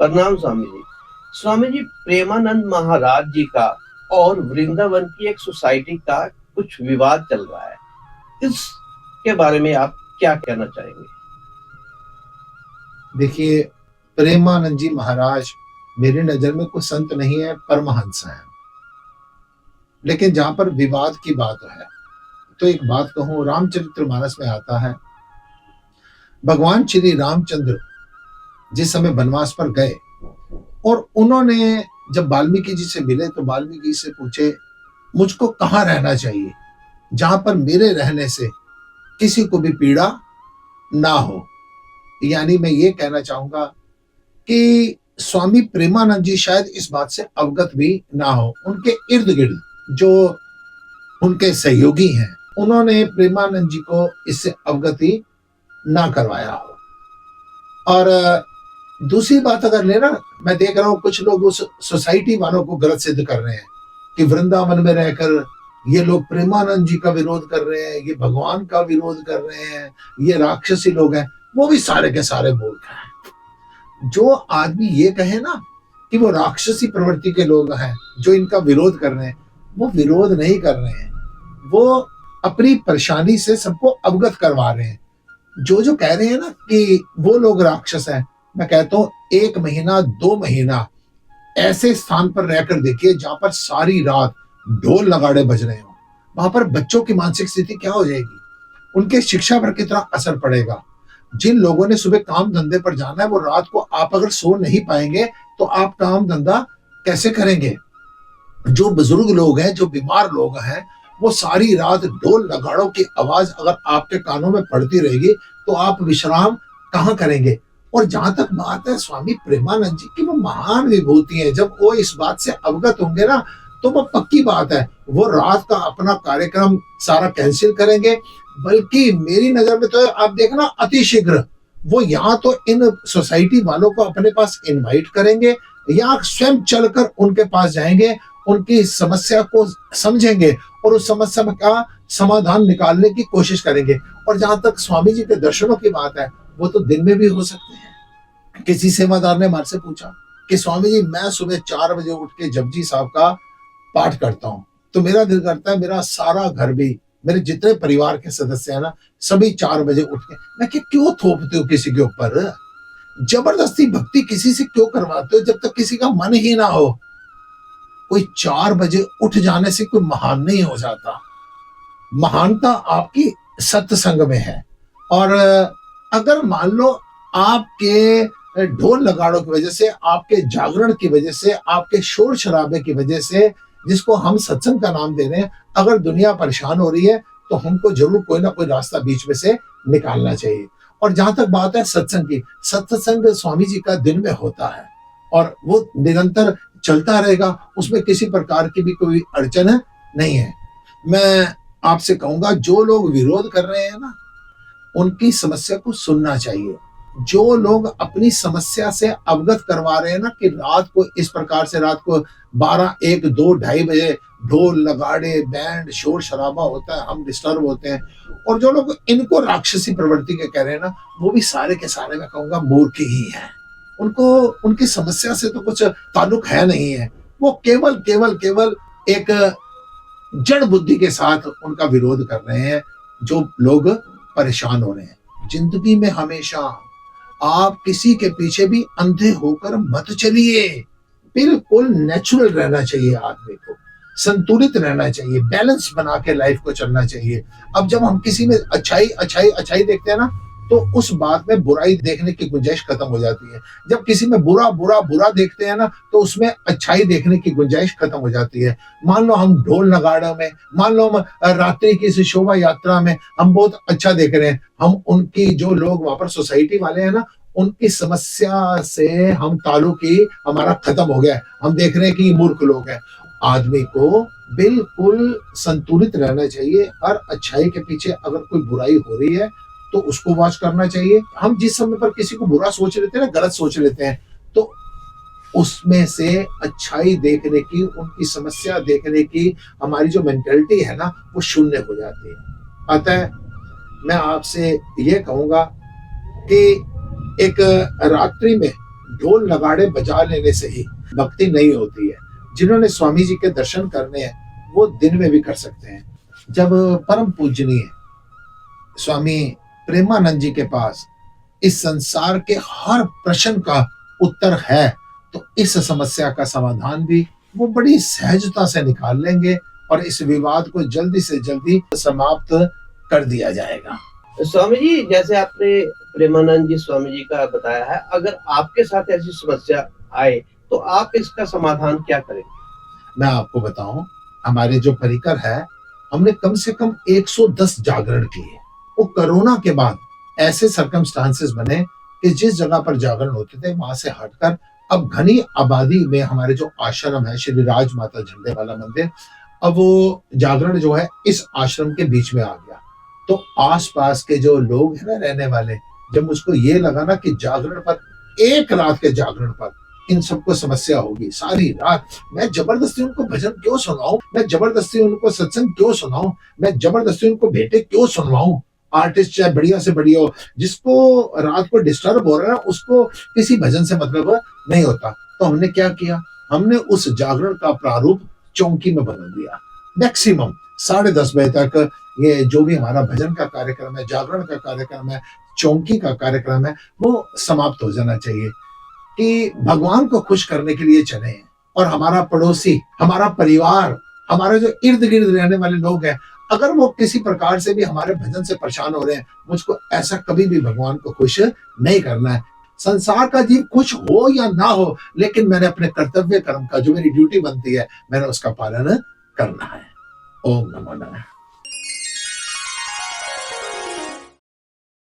प्रणाम स्वामी जी। स्वामी जी, प्रेमानंद महाराज जी का और वृंदावन की एक सोसाइटी का कुछ विवाद चल रहा है। इसके बारे में आप क्या कहना चाहेंगे? देखिए, प्रेमानंद जी महाराज मेरी नजर में कोई संत नहीं है, परमहंस है। लेकिन जहां पर विवाद की बात है तो एक बात कहूं, रामचरितमानस में आता है, भगवान श्री रामचंद्र जिस समय वनवास पर गए और उन्होंने जब वाल्मीकि जी से मिले तो वाल्मीकि जी से पूछे, मुझको कहाँ रहना चाहिए जहां पर मेरे रहने से किसी को भी पीड़ा ना हो। यानी मैं ये कहना चाहूंगा कि स्वामी प्रेमानंद जी शायद इस बात से अवगत भी ना हो। उनके इर्द गिर्द जो उनके सहयोगी हैं उन्होंने प्रेमानंद जी को इससे अवगति ना करवाया हो। और दूसरी बात अगर लेना, मैं देख रहा हूं कुछ लोग उस सोसाइटी वालों को गलत सिद्ध कर रहे हैं कि वृंदावन में रहकर ये लोग प्रेमानंद जी का विरोध कर रहे हैं, ये भगवान का विरोध कर रहे हैं, ये राक्षसी लोग हैं। वो भी सारे के सारे मूर्ख हैं। जो आदमी ये कहे ना कि वो राक्षसी प्रवृत्ति के लोग हैं जो इनका विरोध कर रहे हैं, वो विरोध नहीं कर रहे हैं, वो अपनी परेशानी से सबको अवगत करवा रहे हैं। जो कह रहे हैं ना कि वो लोग राक्षस हैं, मैं कहता हूं 1 महीना 2 महीना ऐसे स्थान पर रहकर देखिए जहां पर सारी रात ढोल नगाड़े बज रहे हो। वहां पर बच्चों की मानसिक स्थिति क्या हो जाएगी, उनके शिक्षा पर कितना असर पड़ेगा। जिन लोगों ने सुबह काम धंधे पर जाना है, वो रात को आप अगर सो नहीं पाएंगे तो आप काम धंधा कैसे करेंगे। जो बुजुर्ग लोग हैं, जो बीमार लोग हैं, वो सारी रात ढोल नगाड़ों की आवाज अगर आपके कानों में पड़ती रहेगी तो आप विश्राम कहाँ करेंगे। और जहां तक बात है स्वामी प्रेमानंद जी की, वो महान विभूति है। जब वो इस बात से अवगत होंगे ना तो वो पक्की बात है, वो रात का अपना कार्यक्रम सारा कैंसिल करेंगे। बल्कि मेरी नजर में तो आप देखना, अति शीघ्र वो यहाँ तो इन सोसाइटी वालों को अपने पास इनवाइट करेंगे या स्वयं चलकर उनके पास जाएंगे, उनकी समस्या को समझेंगे और उस समस्या का समाधान निकालने की कोशिश करेंगे। और जहां तक स्वामी जी के दर्शनों की बात है, वो तो दिन में भी हो सकते हैं। किसी सेवादार ने हमारे से पूछा कि स्वामी जी, मैं सुबह 4 बजे उठ के जपजी साहब का पाठ करता हूँ, तो मेरा दिल करता है मेरा सारा घर भी, मेरे जितने परिवार के सदस्य हैं ना, सभी 4 बजे उठ के। मैं क्यों थोपते हो किसी के ऊपर, जबरदस्ती भक्ति किसी से क्यों करवाते हो जब तक किसी का मन ही ना हो। कोई 4 बजे उठ जाने से कोई महान नहीं हो जाता। महानता आपकी सत्संग में है। और अगर मान लो आपके ढोल नगाड़ों की वजह से, आपके जागरण की वजह से, आपके शोर शराबे की वजह से, जिसको हम सत्संग का नाम दे रहे हैं, अगर दुनिया परेशान हो रही है तो हमको जरूर कोई ना कोई रास्ता बीच में से निकालना चाहिए। और जहां तक बात है सत्संग की, सत्संग स्वामी जी का दिन में होता है और वो निरंतर चलता रहेगा, उसमें किसी प्रकार की भी कोई अड़चन नहीं है। मैं आपसे कहूंगा, जो लोग विरोध कर रहे हैं ना, उनकी समस्या को सुनना चाहिए। जो लोग अपनी समस्या से अवगत करवा रहे हैं ना कि रात को इस प्रकार से, रात को 12, 1, 2, 2:30 बजे ढोल नगाड़े बैंड शोर शराबा होता है, हम डिस्टर्ब होते हैं। और जो लोग इनको राक्षसी प्रवृत्ति के कह रहे हैं ना, वो भी सारे के सारे मैं कहूंगा मूर्ख ही हैं। उनको उनकी समस्या से तो कुछ ताल्लुक है नहीं है। वो केवल केवल केवल एक जड़ बुद्धि के साथ उनका विरोध कर रहे हैं जो लोग परेशान हो रहे हैं। जिंदगी में हमेशा आप किसी के पीछे भी अंधे होकर मत चलिए। बिल्कुल नेचुरल रहना चाहिए, आदमी को संतुलित रहना चाहिए, बैलेंस बना के लाइफ को चलना चाहिए। अब जब हम किसी में अच्छाई अच्छाई अच्छाई देखते हैं ना, तो उस बात में बुराई देखने की गुंजाइश खत्म हो जाती है। जब किसी में बुरा बुरा बुरा देखते हैं ना, तो उसमें अच्छाई देखने की गुंजाइश खत्म हो जाती है। मान लो हम ढोल नगाड़े में, मान लो हम रात्रि की इस शोभा यात्रा में हम बहुत अच्छा देख रहे हैं, हम उनकी जो लोग वहां पर सोसाइटी वाले हैं ना, उनकी समस्या से हम ताल्लुक ही हमारा खत्म हो गया है। हम देख रहे हैं कि मूर्ख लोग हैं। आदमी को बिल्कुल संतुलित रहना चाहिए। हर अच्छाई के पीछे अगर कोई बुराई हो रही है तो उसको वॉच करना चाहिए। हम जिस समय पर किसी को बुरा सोच लेते हैं ना, गलत सोच लेते हैं, तो उसमें से अच्छाई देखने की, उनकी समस्या देखने की हमारी जो मेंटालिटी है ना, वो शून्य हो जाती है। अतः मैं आपसे ये कहूंगा कि एक रात्रि में ढोल नगाड़े बजा लेने से ही भक्ति नहीं होती है। जिन्होंने स्वामी जी के दर्शन करने हैं वो दिन में भी कर सकते हैं। जब परम पूजनीय स्वामी प्रेमानंद जी के पास इस संसार के हर प्रश्न का उत्तर है तो इस समस्या का समाधान भी वो बड़ी सहजता से निकाल लेंगे और इस विवाद को जल्दी से जल्दी समाप्त कर दिया जाएगा। स्वामी जी, जैसे आपने प्रेमानंद जी स्वामी जी का बताया है, अगर आपके साथ ऐसी समस्या आए तो आप इसका समाधान क्या करेंगे? मैं आपको बताऊं, हमारे जो परिकर है, हमने कम से कम 110 जागरण किए। वो कोरोना के बाद ऐसे सर्कमस्टांसेस बने कि जिस जगह पर जागरण होते थे वहां से हटकर अब घनी आबादी में हमारे जो आश्रम है श्री राज माता झंडे वाला मंदिर, अब वो जागरण जो है इस आश्रम के बीच में आ गया। तो आसपास के जो लोग हैं ना रहने वाले, जब मुझको ये लगा ना कि जागरण पर, एक रात के जागरण पर इन सबको समस्या होगी सारी रात, मैं जबरदस्ती उनको भजन क्यों सुनाऊं, मैं जबरदस्ती उनको सत्संग क्यों सुनाऊं, मैं जबरदस्ती उनको भेंटे क्यों सुनवाऊं। आर्टिस्ट चाहे बढ़िया से बढ़िया हो, जिसको रात को डिस्टर्ब हो रहा है उसको किसी भजन से मतलब नहीं होता। तो हमने क्या किया, हमने उस जागरण का प्रारूप चौकी में बदल दिया। मैक्सिमम 10:30 बजे तक ये जो भी हमारा भजन का कार्यक्रम है, जागरण का कार्यक्रम है, चौकी का कार्यक्रम है, वो समाप्त हो जाना चाहिए कि भगवान को खुश करने के लिए चले हैं। और हमारा पड़ोसी, हमारा परिवार, हमारे जो इर्द गिर्द रहने वाले लोग हैं, अगर वो किसी प्रकार से भी हमारे भजन से परेशान हो रहे हैं, मुझको ऐसा कभी भी भगवान को खुश नहीं करना है। संसार का जीव खुश हो या ना हो, लेकिन मैंने अपने कर्तव्य कर्म का, जो मेरी ड्यूटी बनती है, मैंने उसका पालन करना है। ओम नमो नारायण।